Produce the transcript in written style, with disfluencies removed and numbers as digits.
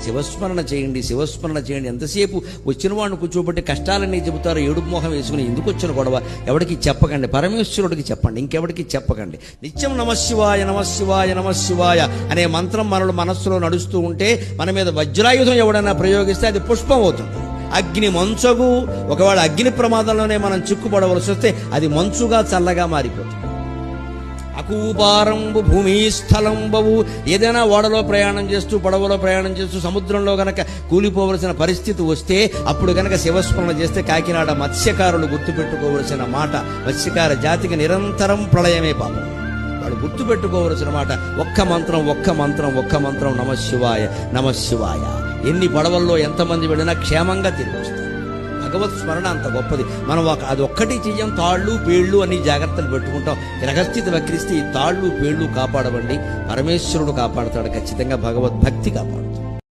శివస్మరణ చేయండి, శివస్మరణ చేయండి. ఎంతసేపు వచ్చిన వాడిని కూర్చోబెట్టి కష్టాలన్నీ చెబుతారు, ఏడుపు మోహం వేసుకుని ఎందుకు వచ్చిన గొడవ ఎవరికి చెప్పకండి, పరమేశ్వరుడికి చెప్పండి, ఇంకెవరికి చెప్పకండి. నిత్యం నమశివాయ నమశివాయ నమశివాయ అనే మంత్రం మనలో మనస్సులో నడుస్తూ ఉంటే మన మీద వజ్రాయుధం ఎవడైనా ప్రయోగిస్తే అది పుష్పం అవుతుంది. అగ్ని మంచగు, ఒకవేళ అగ్ని ప్రమాదంలోనే మనం చిక్కుపడవలసి వస్తే అది మంచుగా చల్లగా మారిపోతుంది. అకూపారంబు భూమి స్థలంబవు, ఏదైనా ఓడలో ప్రయాణం చేస్తూ పడవలో ప్రయాణం చేస్తూ సముద్రంలో గనక కూలిపోవలసిన పరిస్థితి వస్తే అప్పుడు గనక శివస్మరణ చేస్తే కాకినాడ మత్స్యకారులు గుర్తుపెట్టుకోవలసిన మాట, మత్స్యకార జాతికి నిరంతరం ప్రళయమే పాపం. వాళ్ళు గుర్తుపెట్టుకోవలసిన మాట ఒక్క మంత్రం, ఒక్క మంత్రం, ఒక్క మంత్రం, నమశివాయ నమశివాయ. ఎన్ని పడవల్లో ఎంతమంది వెళ్ళినా క్షేమంగా తిరిగి వస్తారు. భగవత్ స్మరణ అంత గొప్పది. మనం అది ఒక్కటి చెయ్యం, తాళ్ళు పేళ్ళు అని జాగ్రత్తలు పెట్టుకుంటాం. గ్రహస్థితి వక్రిస్తే ఈ తాళ్ళు పేళ్ళు కాపాడవండి, పరమేశ్వరుడు కాపాడుతాడు, ఖచ్చితంగా భగవద్భక్తి కాపాడుతాడు.